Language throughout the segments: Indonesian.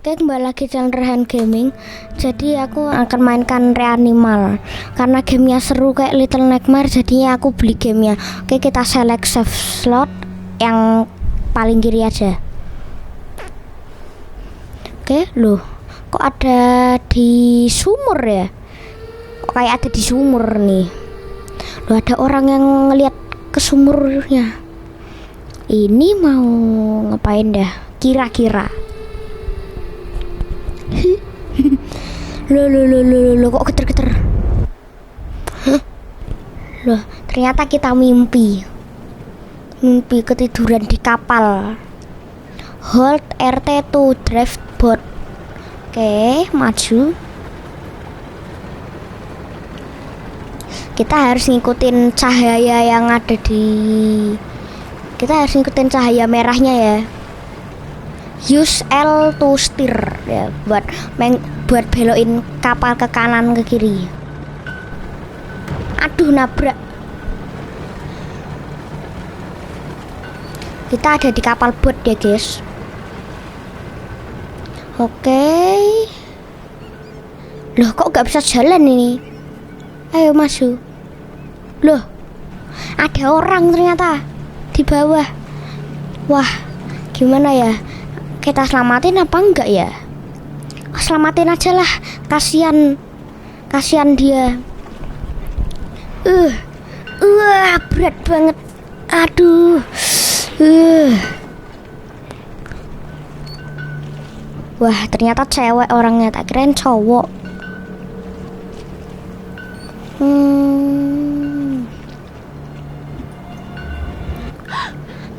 Oke, kembali lagi channel Rehan Gaming. Jadi aku akan mainkan Reanimal karena gamenya seru kayak Little Nightmare, jadinya aku beli gamenya. Oke, kita select save slot yang paling kiri aja. Oke, loh, kok ada di sumur ya? Kok kayak ada di sumur nih? Loh, ada orang yang ngeliat ke sumurnya. Ini mau ngapain dah? Kira-kira. Loh, kok geter-geter? Loh, ternyata kita mimpi ketiduran di kapal. Hold RT to drive boat. Oke, maju. Kita harus ngikutin cahaya yang ada di. Kita harus ngikutin cahaya merahnya ya. Use L to steer ya, buat belokin kapal ke kanan ke kiri. Aduh, nabrak. Kita ada di kapal bot ya guys. Oke. Loh, kok gak bisa jalan ini? Ayo masuk. Loh, ada orang ternyata di bawah. Wah, gimana ya? Kita selamatin apa enggak ya? Selamatin aja lah, kasihan dia. Berat banget. Aduh. Wah, ternyata cewek orangnya, tak kirain cowok.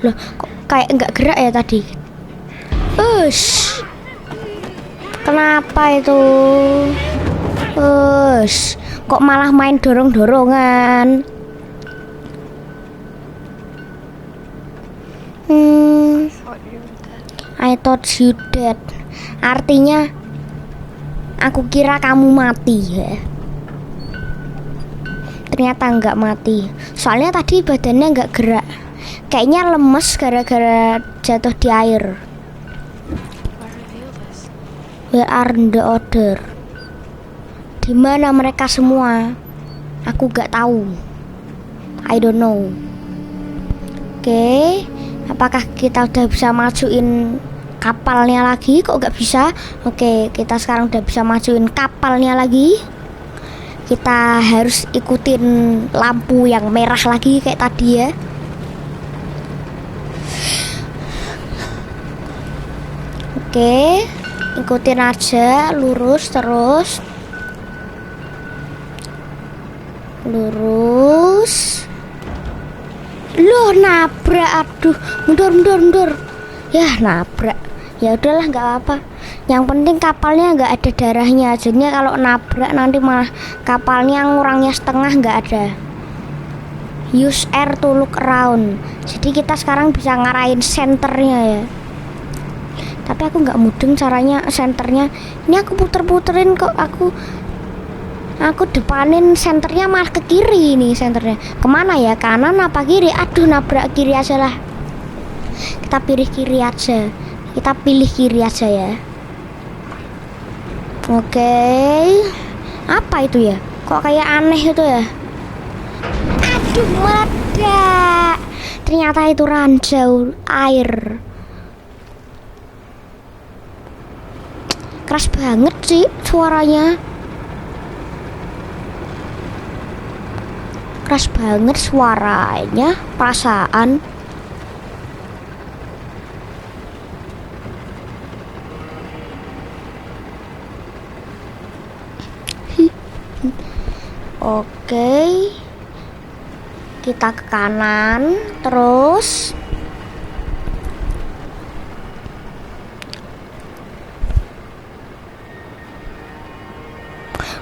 Loh, kok kayak enggak gerak ya tadi? Kenapa itu? Kok malah main dorong-dorongan? I thought you dead. Artinya aku kira kamu mati ya. Ternyata enggak mati. Soalnya tadi badannya enggak gerak. Kayaknya lemes gara-gara jatuh di air. Where are the other? Di mana mereka semua? Aku gak tahu. I don't know. Oke, apakah kita udah bisa majuin kapalnya lagi? Kok gak bisa? Oke, kita sekarang udah bisa majuin kapalnya lagi. Kita harus ikutin lampu yang merah lagi kayak tadi ya. Oke, ikutin aja, lurus terus. Lurus. Loh, nabrak. Aduh, mundur. Ya, nabrak. Ya udahlah, nggak apa. Yang penting kapalnya nggak ada darahnya. Jadinya kalau nabrak nanti malah kapalnya ngurangnya setengah, nggak ada. Use air to look around. Jadi kita sekarang bisa ngarahin senternya ya. Tapi aku nggak mudeng caranya senternya. Ini aku puter-puterin kok, aku depanin senternya malah ke kiri nih senternya. Kemana ya? Kanan apa kiri? Aduh, nabrak kiri aja lah. Kita pilih kiri aja ya. Oke. Apa itu ya? Kok kayak aneh itu ya? Aduh, meledak. Ternyata itu ranjau air. Keras banget sih suaranya. Keras banget suaranya, perasaan. Oke. Kita ke kanan terus.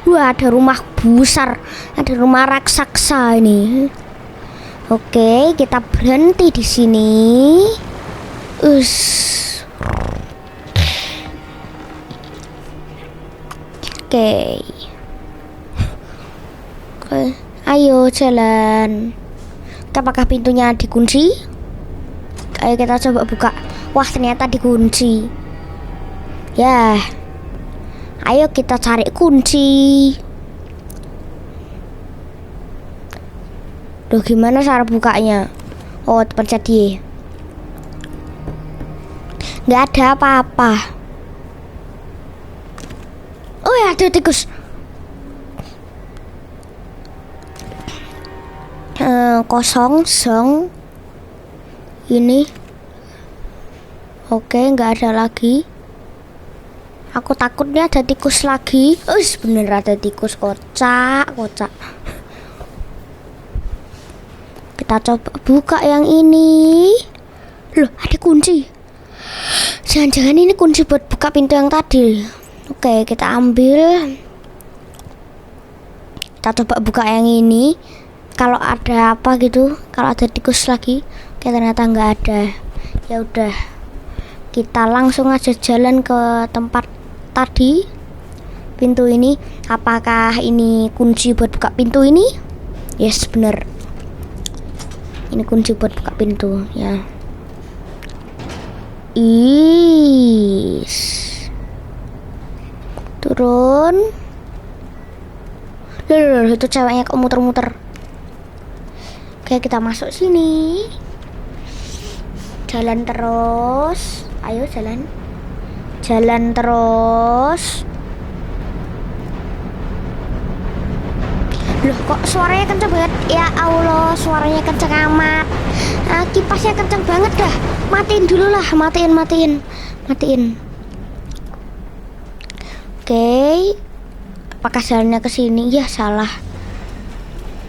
Wah, ada rumah besar, ada rumah raksasa ini. Oke, kita berhenti di sini. Oke. Ayo jalan. Apakah pintunya dikunci? Ayo kita coba buka. Wah, ternyata dikunci. Ya, ayo kita cari kunci. Duh, gimana cara bukanya? Oh, pencet Y. Nggak ada apa-apa. Oh ya, ada tikus. Kosong, song. Ini. Oke, nggak ada lagi. Aku takutnya ada tikus lagi. Bener ada tikus, kocak. Kita coba buka yang ini. Loh, ada kunci. Jangan-jangan ini kunci buat buka pintu yang tadi. Oke, kita ambil. Kita coba buka yang ini. Kalau ada apa gitu, kalau ada tikus lagi. Oke, ternyata nggak ada. Ya udah, kita langsung aja jalan ke tempat tadi. Pintu ini, apakah ini kunci buat buka pintu ini? Yes, bener. Ini kunci buat buka pintu ya. Turun. Loh, itu ceweknya kok muter-muter. Oke, kita masuk sini. Jalan terus. Ayo jalan. Jalan terus. Loh, kok suaranya kenceng banget? Ya Allah, suaranya kenceng amat. Kipasnya kenceng banget dah. Matiin dulu lah, matiin. Oke. Apakah jalannya ke sini? Ya, salah.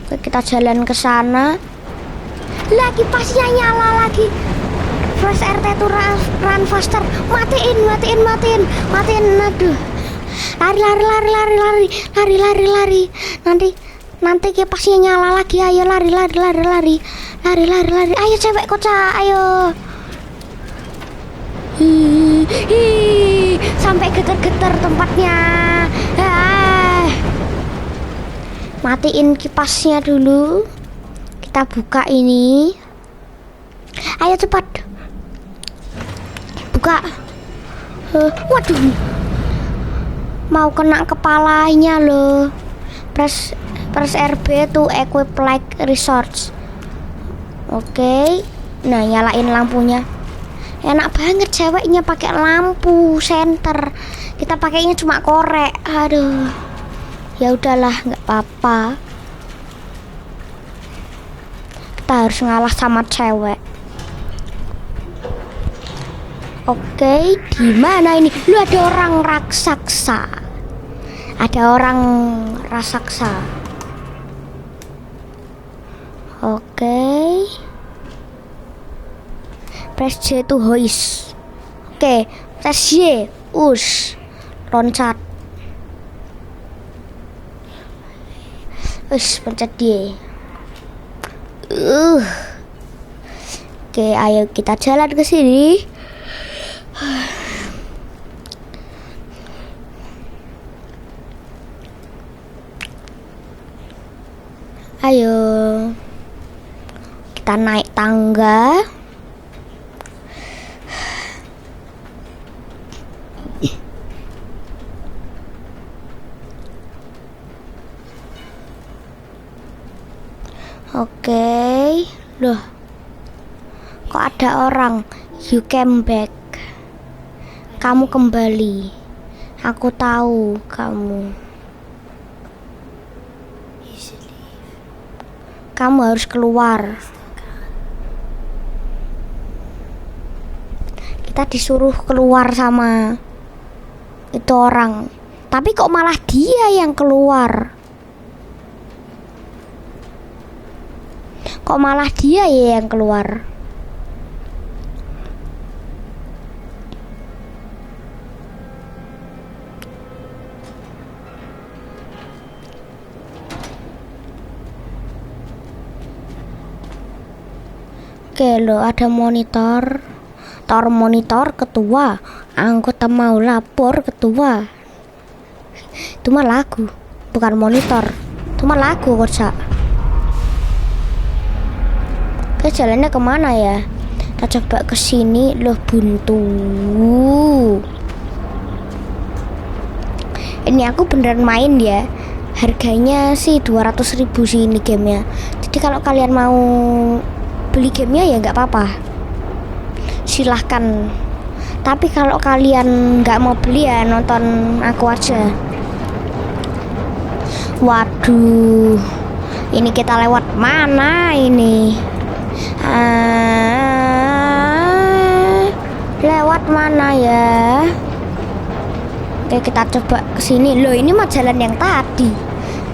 Oke, kita jalan ke sana. Lah, kipasnya nyala lagi. Press RT to run faster. Matiin. Aduh. Lari. Nanti kipasnya nyala lagi. Ayo lari. Ayo cewek kocak, ayo. Sampai getar-getar tempatnya. Matiin kipasnya dulu. Kita buka ini. Ayo cepat. Buka. Waduh. Mau kena kepalanya loh. Press RB to equip like resource. Oke. Nah, nyalain lampunya. Enak banget ceweknya pakai lampu senter. Kita pakainya cuma korek. Aduh. Ya udahlah, nggak apa-apa. Kita harus ngalah sama cewek. Oke, di mana ini? Lu ada orang raksasa. Oke. Press J to hoist. Oke, press Y. Loncat. Pencet D. Oke, ayo kita jalan ke sini. Ayo. Kita naik tangga. Oke. Loh. Kok ada orang? You came back. Kamu kembali. Aku tahu kamu. Kamu harus keluar. Kita disuruh keluar sama itu orang. Tapi kok malah dia yang keluar? Kok malah dia ya yang keluar? Oke lo, ada monitor. Monitor ketua. Anggota mau lapor ketua. Itu mah lagu, bukan monitor. Itu mah lagu kocak. Oke, jalannya kemana ya? Kita coba ke sini. Loh, buntu. Ini aku beneran main ya. Harganya sih 200.000 sih ini gamenya. Jadi kalau kalian mau beli gamenya ya nggak apa-apa, silahkan. Tapi kalau kalian nggak mau beli ya nonton aku aja. Waduh, ini kita lewat mana ini? Lewat mana ya? Oke, kita coba ke sini. Loh, ini mah jalan yang tadi.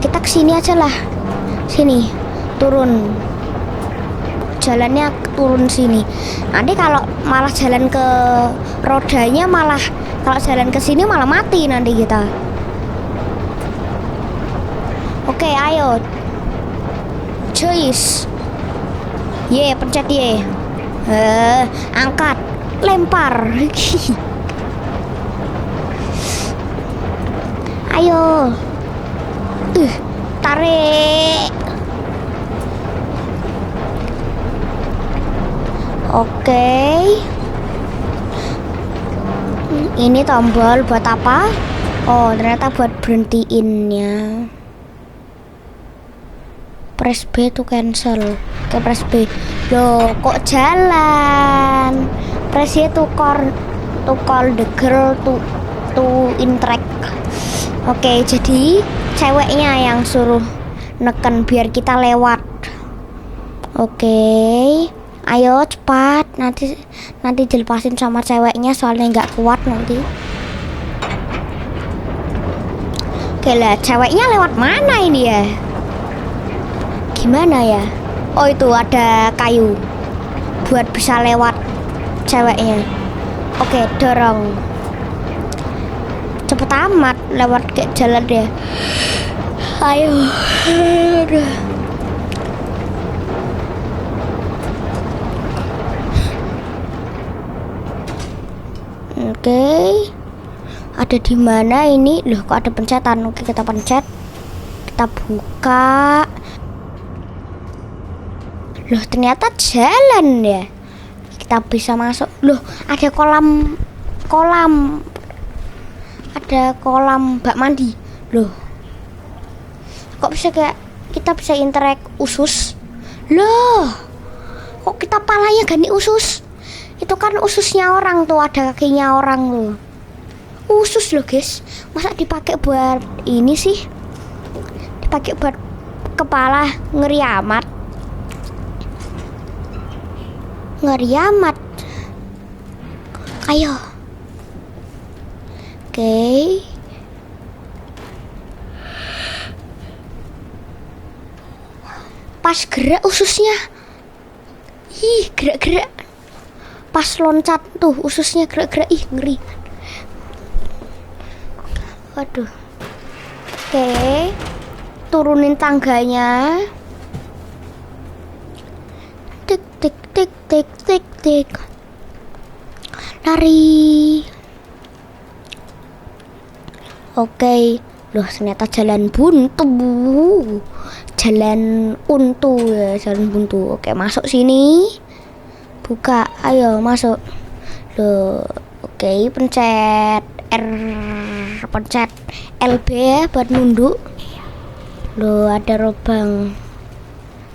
Kita ke sini aja lah. Sini, turun. Jalannya turun sini. Nanti kalau malah jalan ke rodanya malah, kalau jalan ke sini malah mati nanti kita. Oke, ayo. Choice. Ye, pencet ye. Angkat, lempar. Ayo. Tarik. Oke. Ini tombol buat apa? Oh, ternyata buat berhentiinnya. Press B to cancel. Oke, press B. Loh, kok jalan? Press Y to call the girl to interact. Oke, jadi ceweknya yang suruh neken biar kita lewat. Oke, ayo cepat. Nanti dilepasin sama ceweknya soalnya nggak kuat nanti. Oke lah, ceweknya lewat mana ini ya? Gimana ya? Oh, itu ada kayu buat bisa lewat ceweknya. Oke, dorong. Cepet amat lewat ke jalan dia. Ayo. Oke. Ada di mana ini? Loh, kok ada pencetan? Oke, kita pencet. Kita buka. Loh, ternyata jalan ya. Kita bisa masuk. Loh, ada kolam. Ada kolam bak mandi. Loh, kok bisa kayak kita bisa interact usus? Loh, kok kita palanya ganti usus? Itu kan ususnya orang tuh, ada kakinya orang tuh. Usus loh guys, masa dipakai buat ini sih? Dipakai buat kepala, ngeri amat. Ngeri amat. Ayo. Oke. Pas gerak ususnya. Ih, gerak-gerak. Pas loncat tuh ususnya gerak-gerak. Ih, ngeri. Waduh. Oke. Turunin tangganya. Tik tik tik tik tik tik. Lari. Oke. Loh, ternyata jalan buntu. Jalan untu ya, jalan buntu. Oke, masuk sini. Buka, ayo masuk. Loh, oke, pencet R, pencet LB ya buat nunduk. Loh, ada lubang.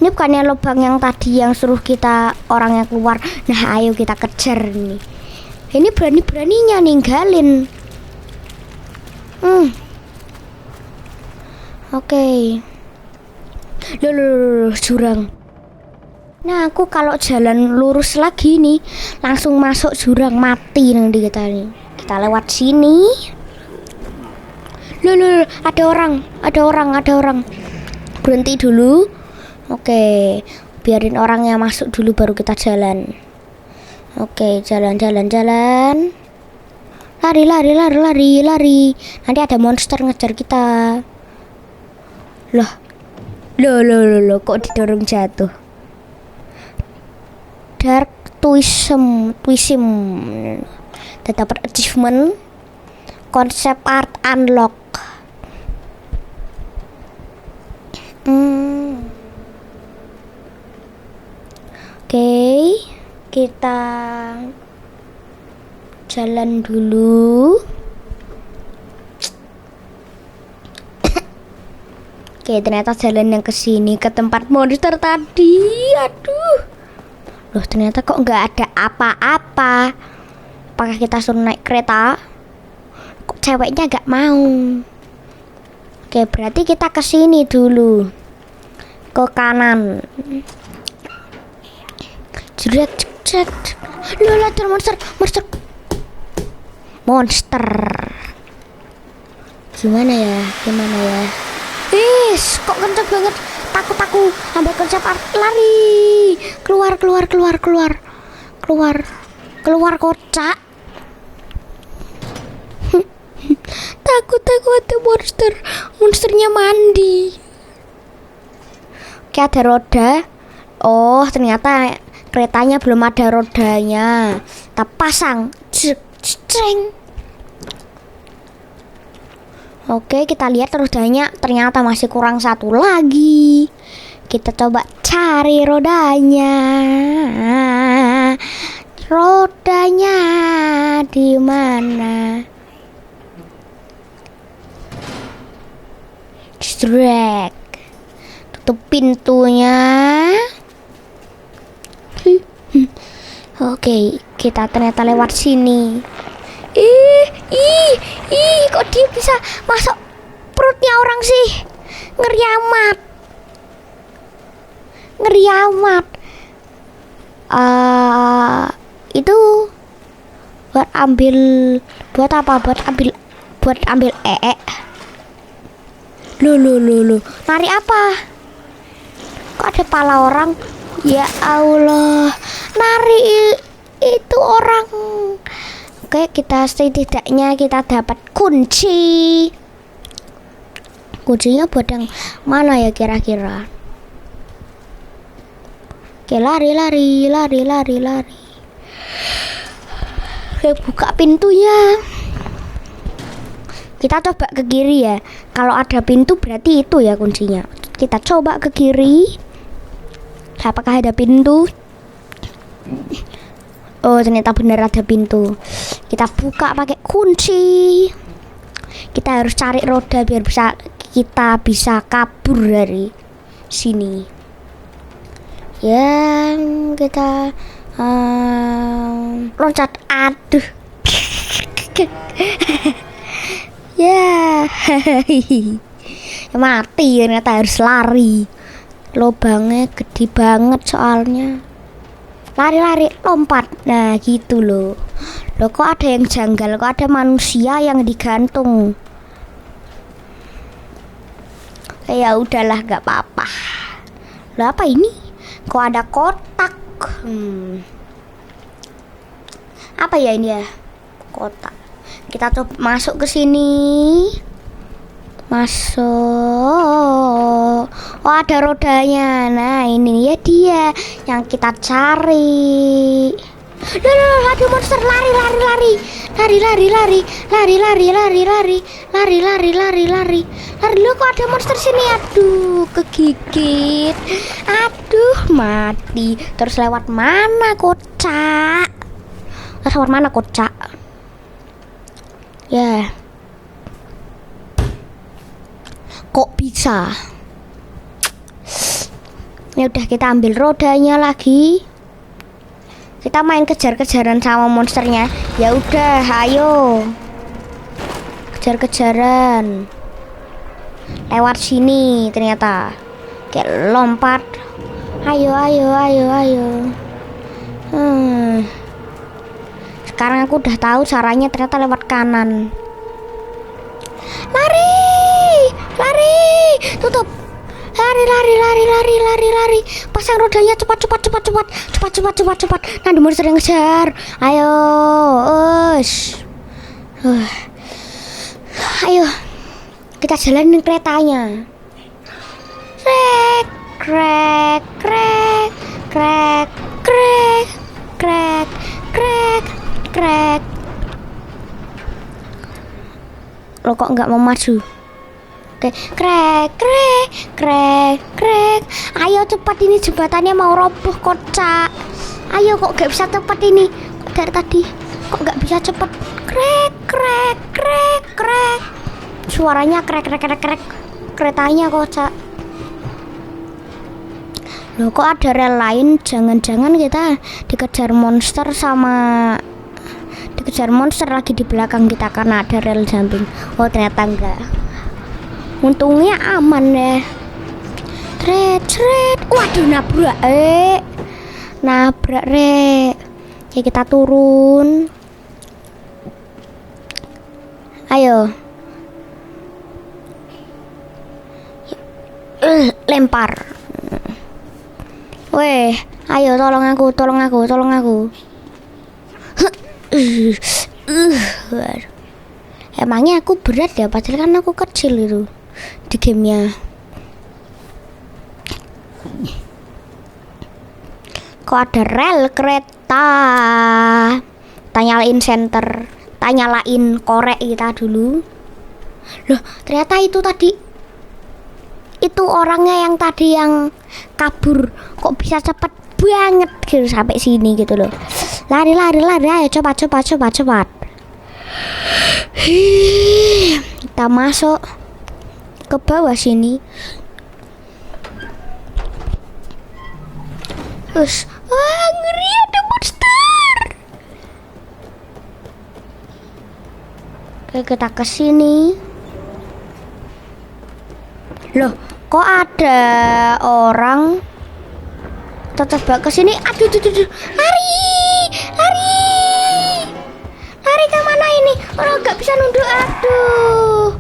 Ini bukannya lubang yang tadi yang suruh kita orang yang keluar. Nah, ayo kita kejar nih. Ini berani-beraninya ninggalin. Oke. Loh, jurang. Nah, aku kalau jalan lurus lagi nih, langsung masuk jurang, mati nanti kita nih. Kita lewat sini. Loh, ada orang. Berhenti dulu. Oke, biarin orangnya masuk dulu baru kita jalan. Oke, jalan. Lari. Nanti ada monster ngejar kita. Loh, kok didorong jatuh? Dark Twism. Dapat achievement. Concept art unlock. Oke, kita jalan dulu. Oke, ternyata jalan yang ke sini ke tempat monster tadi. Aduh. Loh, ternyata kok nggak ada apa-apa. Apakah kita suruh naik kereta? Kok ceweknya nggak mau? Oke, berarti kita ke sini dulu. Ke kanan. Jret, jret. Loh, ada monster. Gimana ya? Kok kenceng banget. Takut aku. Ambil konsep lari. Keluar kocak. Takut ada monsternya mandi. Oke, ada roda. Oh, ternyata keretanya belum ada rodanya. Kita pasang. Ceng. Oke, kita lihat rodanya ternyata masih kurang satu lagi. Kita coba cari rodanya. Rodanya di mana? Drag. Tutup pintunya. Oke, kita ternyata lewat sini. Kok dia bisa masuk perutnya orang sih? Ngeri amat. Itu buat apa? Buat ambil Loh. Nari apa? Kok ada pala orang? Ya Allah. Nari itu orang. Oke, setidaknya kita dapat kunci. Kuncinya buat yang mana ya kira-kira? Oke, lari. Oke, buka pintunya. Kita coba ke kiri ya. Kalau ada pintu berarti itu ya kuncinya. Kita coba ke kiri. Apakah ada pintu? Oh, ternyata benar ada pintu. Kita buka pakai kunci. Kita harus cari roda biar kita bisa kabur dari sini. Yang kita loncat. Aduh. Ya. Mati, ternyata harus lari. Lubangnya gede banget soalnya. Lari, lompat. Nah, gitu loh. Kok ada yang janggal? Kok ada manusia yang digantung? Ya udahlah, gak apa-apa. Loh, apa ini? Kok ada kotak? Apa ya ini ya? Kotak. Kita coba masuk ke sini. Masuk. Oh, ada rodanya. Nah, ini ya dia yang kita cari. Loh, ada monster. Lari. Loh, kok ada monster sini? Aduh, kegigit. Aduh, mati. Terus lewat mana, kocak? Ya. Kok bisa? Ya udah, kita ambil rodanya lagi. Kita main kejar-kejaran sama monsternya. Ya udah, ayo. Kejar-kejaran. Lewat sini ternyata. Kayak lompat. Ayo. Sekarang aku udah tahu caranya, ternyata lewat kanan. Lari. Tutup. Lari. Pasang rodanya cepat. Nah, monster yang ngejar. Ayo. Ayo. Kita jalanin keretanya. Krek. Lo kok nggak mau maju? Oke, krek. Ayo cepat, ini jembatannya mau roboh, kocak. Ayo, kok nggak bisa cepat ini? Dari tadi kok nggak bisa cepat? Krek. Suaranya krek. keretanya kocak. Loh kok ada rel lain? Jangan-jangan kita dikejar monster lagi di belakang kita karena ada rel jumping. Oh ternyata enggak. Untungnya aman deh. Tret. Waduh nabrak rek. Ya kita turun. Ayo. Lempar. Weh, ayo tolong aku. Emangnya aku berat ya, padahal kan aku kecil itu di gamenya. Kok ada rel kereta? Tanyalain korek kita dulu. Loh, ternyata itu tadi. Itu orangnya yang tadi yang kabur. Kok bisa cepet banget gitu sampai sini gitu loh. Lari. Ayo cepat. Kita masuk ke bawah sini. Terus, ngeri ada monster. Oke, kita ke sini. Loh, kok ada orang tetap ke sini? Aduh. Lari kemana ini? Orang nggak bisa nunduk. Aduh,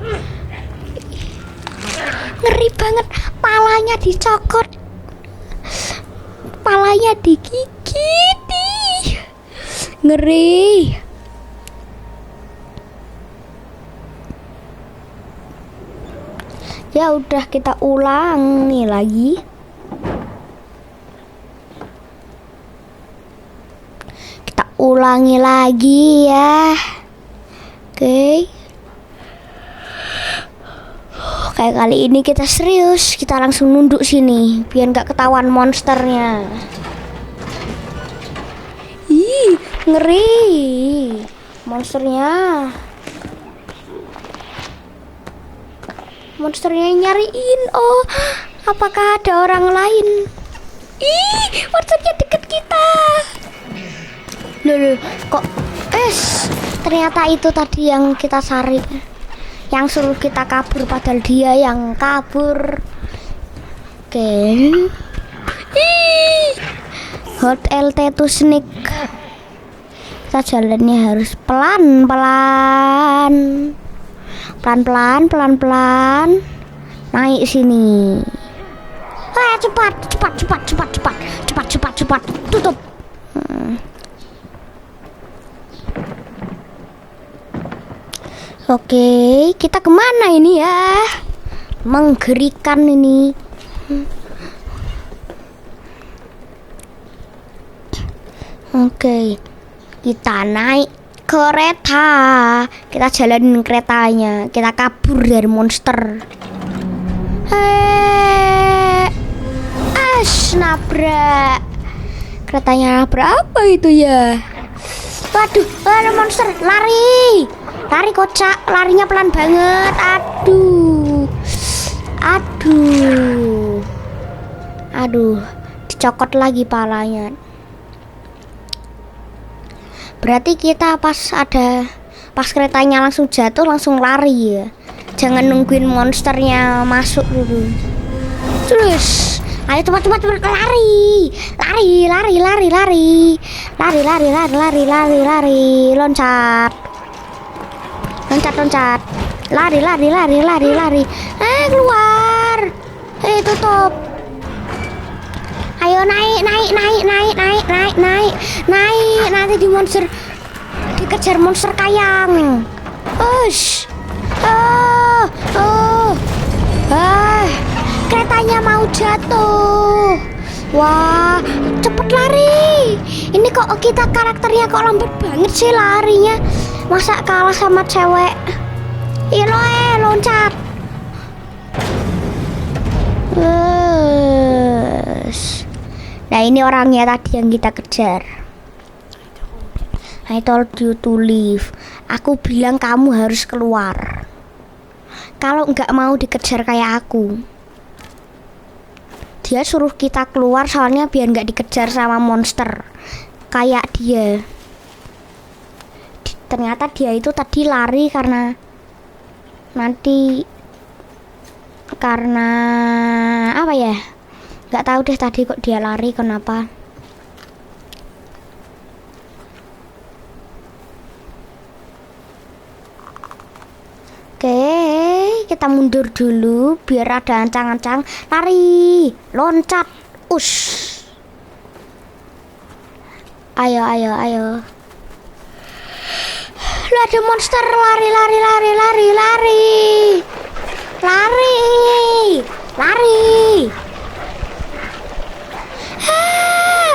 ngeri banget. Palanya dicokot, palanya digigit. Ngeri. Ya udah, kita ulangi lagi. Ya. Oke. Kayak kali ini kita serius. Kita langsung nunduk sini biar nggak ketahuan monsternya. Ih, ngeri. Monsternya nyariin. Oh, apakah ada orang lain? Ih, monsternya deket kita. Loh, kok ternyata itu tadi yang kita cari, yang suruh kita kabur, padahal dia yang kabur. Oke. Hold LT to sneak. Kita jalannya harus pelan-pelan. Naik sini. Cepat. Tutup. Oke, kita kemana ini ya? Menggerikan ini. Oke, kita naik kereta. Kita jalanin keretanya. Kita kabur dari monster. Nabrak. Keretanya nabrak apa itu ya? Waduh, ada monster. Lari kocak. Larinya pelan banget. Aduh, dicokot lagi palanya. Berarti kita pas keretanya langsung jatuh langsung lari ya. Jangan nungguin monsternya masuk dulu. Terus, ayo cepat lari. Loncat. Lari. Keluar. Tutup. Ayo naik. Nanti di monster dikejar monster kayang. Keretanya mau jatuh. Wah, cepet lari. Ini kok kita karakternya kok lambat banget sih larinya. Masa kalah sama cewek? Loncat. Nah, ini orangnya tadi yang kita kejar. I told you to leave. Aku bilang kamu harus keluar. kalau nggak mau dikejar kayak aku. Dia suruh kita keluar soalnya biar nggak dikejar sama monster kayak dia. Ternyata dia itu tadi lari karena apa ya, nggak tahu deh tadi kok dia lari kenapa. Oke, kita mundur dulu biar ada ancang-ancang. Lari, loncat, ush. Ayo. Lu ada monster, lari.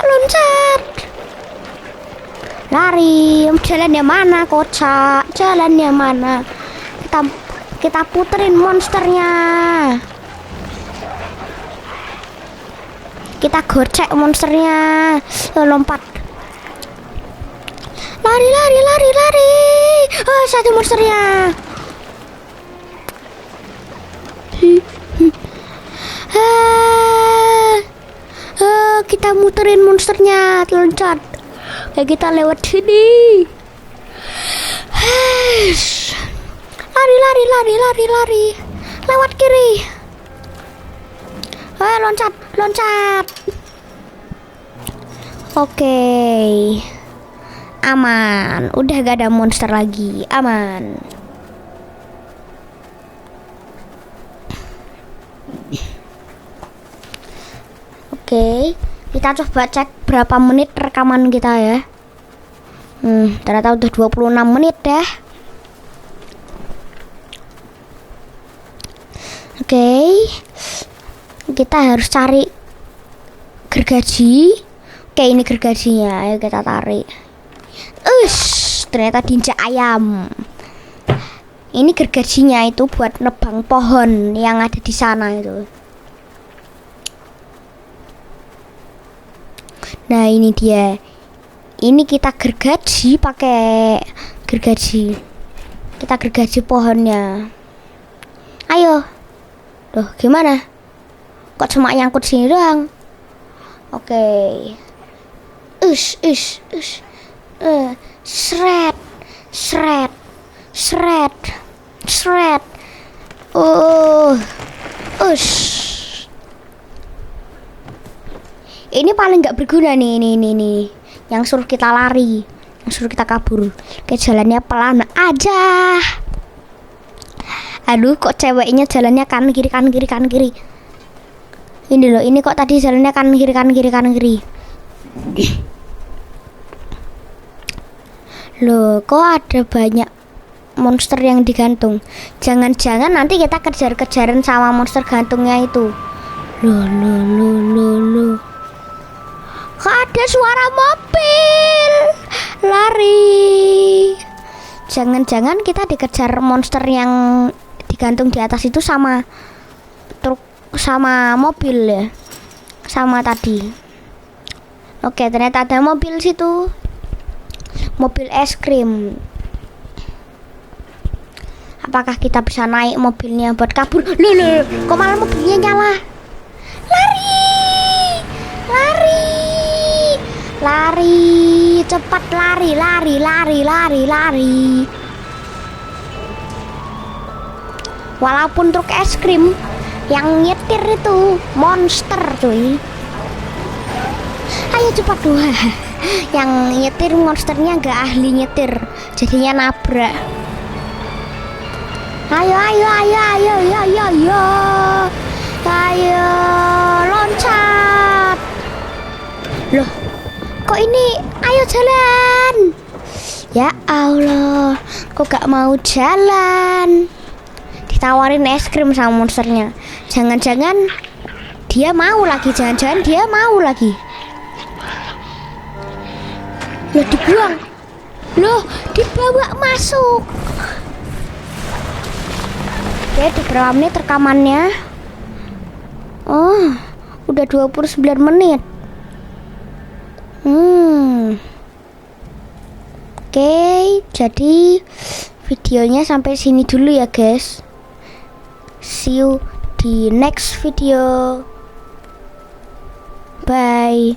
Loncat. Lari, jalannya mana kocak? Jalannya mana? Kita puterin monsternya. Kita gocek monsternya. Lompat. Lari. Oh, satu monsternya. Kita muterin monsternya, loncat. Kayak kita lewat sini. Lari. Lewat kiri. Loncat. Oke. Aman. Udah gak ada monster lagi. Aman. Oke. Kita coba cek berapa menit rekaman kita ya. Ternyata udah 26 menit deh. Oke, kita harus cari gergaji. Oke, ini gergajinya. Ayo kita tarik. Ternyata tinja ayam. Ini gergajinya itu buat nebang pohon yang ada di sana itu. Nah, ini dia. Ini kita gergaji pakai gergaji. Kita gergaji pohonnya. Ayo. Loh, gimana? Kok cuma nyangkut sini doang? Oke. Shred. Ini paling nggak berguna nih, ini. Yang suruh kita lari, yang suruh kita kabur. Kayak jalannya pelan aja. Aduh, kok ceweknya jalannya kanan kiri. Ini loh, ini kok tadi jalannya kanan kiri. Loh, kok ada banyak monster yang digantung. Jangan-jangan nanti kita kejar-kejaran sama monster gantungnya itu. Loh. Kok ada suara mobil? Lari. Jangan-jangan kita dikejar monster yang digantung di atas itu sama truk, sama mobil ya, sama tadi. Oke, ternyata ada mobil situ, mobil es krim. Apakah kita bisa naik mobilnya buat kabur? Loh, kok malah mobilnya nyala? Lari, cepat lari. Walaupun truk es krim yang nyetir itu monster cuy. Ayo cepat dua. Yang nyetir monsternya gak ahli nyetir, jadinya nabrak. Ayo. Ayo loncat. Loh, kok ini? Ayo jalan. Ya Allah, kok gak mau jalan? Ditawarin es krim sama monsternya. Jangan-jangan dia mau lagi. Loh, dibuang. Loh, dibawa masuk. Oke, di berapa menit rekamannya? Oh, udah 29 menit. Oke, jadi videonya sampai sini dulu ya guys. See you di next video. Bye.